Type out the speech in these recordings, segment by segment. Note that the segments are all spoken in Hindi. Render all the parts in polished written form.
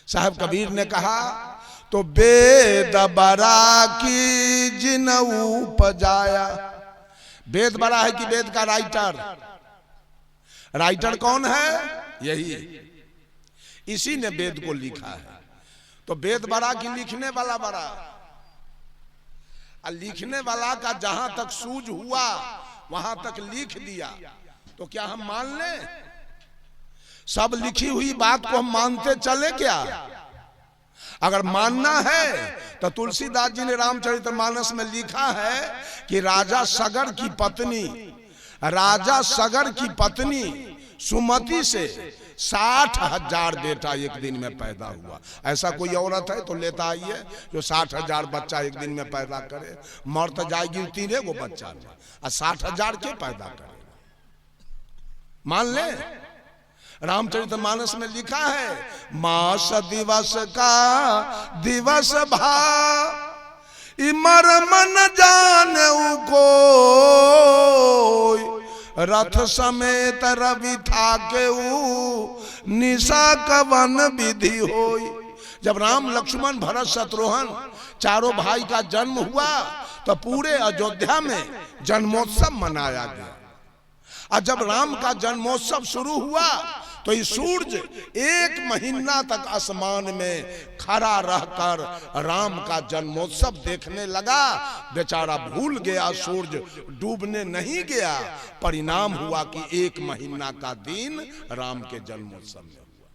साहब कबीर ने कहा तो वेद बरा की जिनऊ पजाया। वेद बरा है कि वेद का राइटर? राइटर कौन है? यही, इसी ने वेद को लिखा है। तो वेद बरा की लिखने वाला बरा, और लिखने वाला का जहां तक सूझ हुआ वहां तक लिख दिया, तो क्या हम मान लें? सब लिखी हुई बात को हम मानते चले क्या? अगर मानना है तो तुलसीदास जी ने रामचरितमानस में लिखा है कि राजा सगर की पत्नी सुमति से 60,000 बेटा एक दिन में पैदा हुआ। ऐसा कोई औरत है तो लेता आइए जो 60,000 बच्चा एक दिन में पैदा करे। मर तो जाएगी 3 गो बच्चा में, और 60,000 के पैदा करे? मान ले, रामचरितमानस में लिखा है मास दिवस का दिवस भा मर्म न जाने को, रथ समेत रवि था के निशा कवन विधि होई। जब राम लक्ष्मण भरत शत्रुघ्न चारों भाई का जन्म हुआ तो पूरे अयोध्या में जन्मोत्सव मनाया गया। और जब राम का जन्मोत्सव शुरू हुआ तो ये सूरज 1 महीना तक आसमान में खड़ा रहकर राम का जन्मोत्सव देखने लगा। बेचारा भूल गया, सूरज डूबने नहीं गया। परिणाम हुआ कि 1 महीना का दिन राम के जन्मोत्सव में हुआ।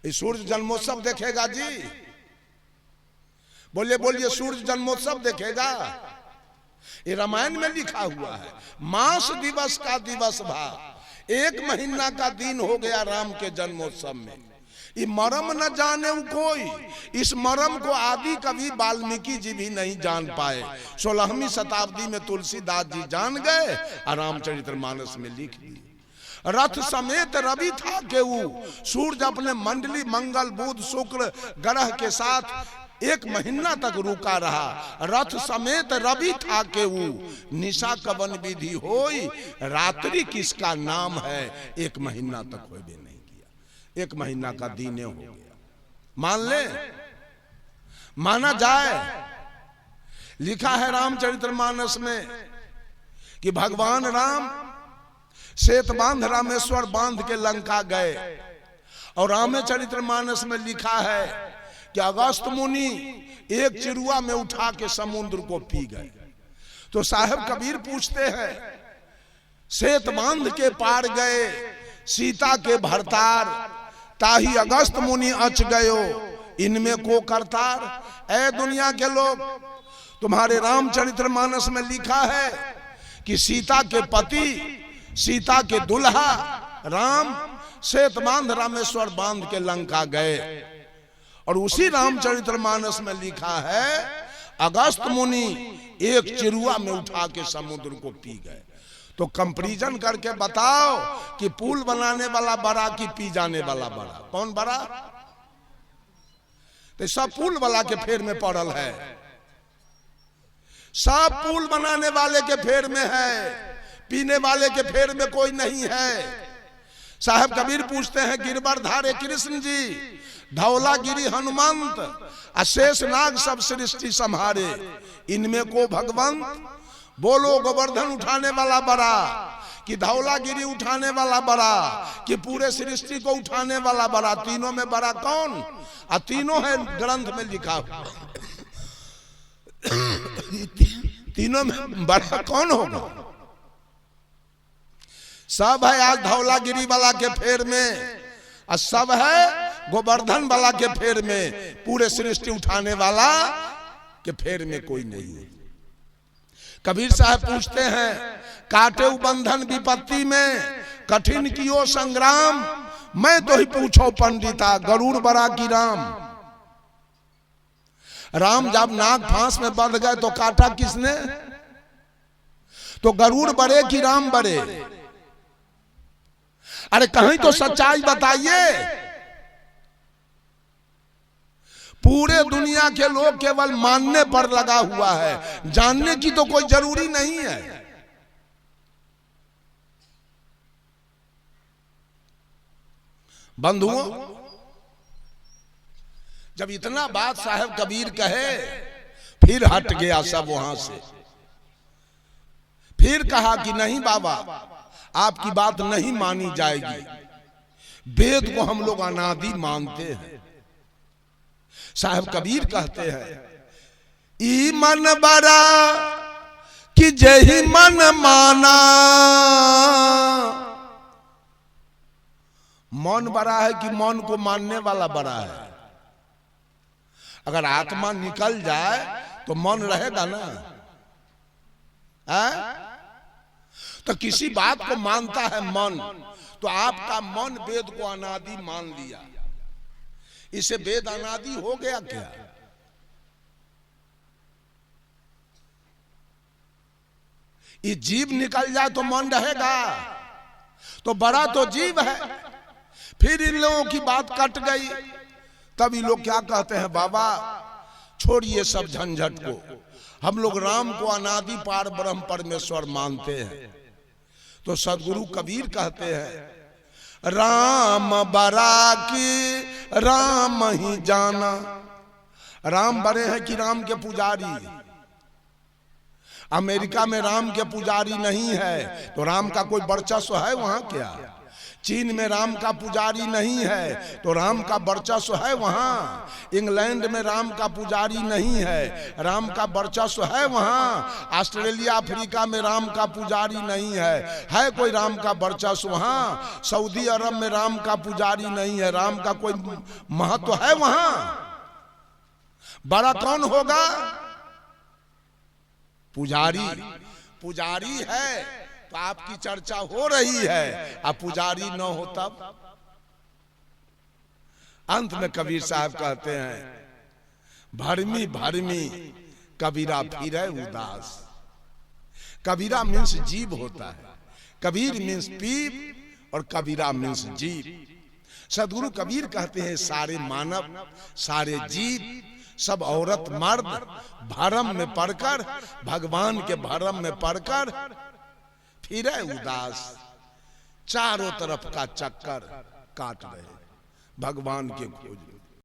ये सूरज जन्मोत्सव देखेगा जी? बोलिए सूरज जन्मोत्सव देखेगा? ये रामायण में लिखा हुआ है। मास दिवस का दिवस भा, 1 महीना का दिन हो गया राम के जन्मोत्सव में। ये मर्म न जाने कोई, इस मर्म को आदि कवि वाल्मीकि जी भी नहीं जान पाए। 16वीं शताब्दी में तुलसीदास जी जान गए और रामचरितमानस में लिख दिए। रथ समेत रवि था केऊ, सूरज अपने मंडली मंगल बुध शुक्र ग्रह के साथ 1 महीना तक रुका रहा। रथ समेत रवि था केऊ निशा कवन विधि होई, रात्रि किसका नाम है 1 महीना तक होए भी नहीं किया। 1 महीना का दिन हो गया। मान ले, माना जाए। लिखा है रामचरितमानस में कि भगवान राम श्वेत बांध रामेश्वर बांध के लंका गए। और रामचरितमानस में लिखा है कि अगस्त मुनि एक चिरुआ में उठा के समुद्र को पी गए। तो साहब कबीर पूछते हैं, श्वेत बांध के पार गए सीता के भरतार, ताही अगस्त मुनि अच गयो इनमें को करतार। ऐ दुनिया के लोग, तुम्हारे रामचरितमानस में लिखा है कि सीता के पति, सीता के दुल्हा राम श्वेत बांध रामेश्वर बांध के लंका गए। और उसी रामचरितमानस में लिखा है अगस्त मुनि एक चिरुआ में उठा के समुद्र को पी गए। तो कंपैरिजन करके बताओ कि पुल बनाने वाला बड़ा कि पी जाने वाला बड़ा? कौन बड़ा? तो सब पुल वाला के फेर में पड़ल है, सब पुल बनाने वाले के फेर में है, पीने वाले के फेर में कोई नहीं है। साहब कबीर पूछते हैं, गिरवरधारे कृष्ण जी, धौलागिरी हनुमंत, अशेष नाग सब सृष्टि संहारे, इनमें को भगवंत? बोलो गोवर्धन उठाने वाला बड़ा कि धौलागिरी उठाने वाला बड़ा कि पूरे सृष्टि को उठाने वाला बड़ा? तीनों में बड़ा कौन? और तीनों है ग्रंथ में लिखा। तीनों में बड़ा कौन होगा? सब है आज धौलागिरी वाला के फेर में, और सब है गोवर्धन वाला के फेर में। पूरे सृष्टि उठाने वाला के फेर में कोई नहीं है। कबीर साहब पूछते हैं, काटे बंधन विपत्ति में कठिन कियो संग्राम, मैं तो ही पूछो पंडिता गरुड़ बड़ा की राम। राम जब नाग फांस में बंध गए तो काटा किसने? तो गरुड़ बड़े कि राम बड़े? अरे कहीं तो सच्चाई बताइए। पूरे दुनिया के लोग केवल मानने पर लगा हुआ है, जानने की तो कोई जरूरी नहीं है। बंधुओं, जब इतना बात साहब कबीर कहे, फिर हट गया सब वहां से। फिर कहा कि नहीं बाबा, आपकी बात नहीं मानी जाएगी, वेद को हम लोग अनादि मानते हैं। साहब कबीर कहते हैं, ई मन बड़ा कि जही मन माना। मन बड़ा है कि मन को मानने वाला बड़ा है। अगर आत्मा निकल जाए तो मन रहेगा ना, तो किसी बात को मानता है मन, तो आपका मन वेद को अनादि मान लिया, इसे वेद अनादि हो गया क्या? ये जीव निकल जाए तो मन रहेगा, तो बड़ा तो जीव है। फिर इन लोगों की बात कट गई, तब ये लोग क्या कहते हैं, बाबा छोड़िए सब झंझट को, हम लोग राम को अनादि पार ब्रह्म परमेश्वर मानते हैं। तो सदगुरु कबीर कहते हैं, राम बरा की राम ही जाना। राम बड़े हैं कि राम के पुजारी? अमेरिका में राम के पुजारी नहीं है तो राम का कोई वर्चस्व है वहां क्या? चीन में राम का पुजारी नहीं है तो राम का वर्चस्व है वहां? इंग्लैंड में राम का पुजारी नहीं है, राम का वर्चस्व है वहां? ऑस्ट्रेलिया अफ्रीका में राम का पुजारी नहीं है कोई राम का वर्चस्व वहां? सऊदी अरब में राम का पुजारी नहीं है, राम का कोई महत्व है वहां? बड़ा कौन होगा? पुजारी। पुजारी है तो आपकी चर्चा हो रही है, अब पुजारी न हो तब? अंत में कबीर साहब कहते हैं, भरमी भरमी कबीरा फिरे उदास। कबीरा मीन्स जीव होता है, कबीर मीन्स पीप और कबीरा मीन्स जीव। सदगुरु कबीर कहते हैं, सारे मानव, सारे जीव, सब औरत मर्द भरम में पड़कर, भगवान के भरम में पड़कर फिरे उदास, चारों तरफ का चक्कर काट रहे भगवान के खोज में।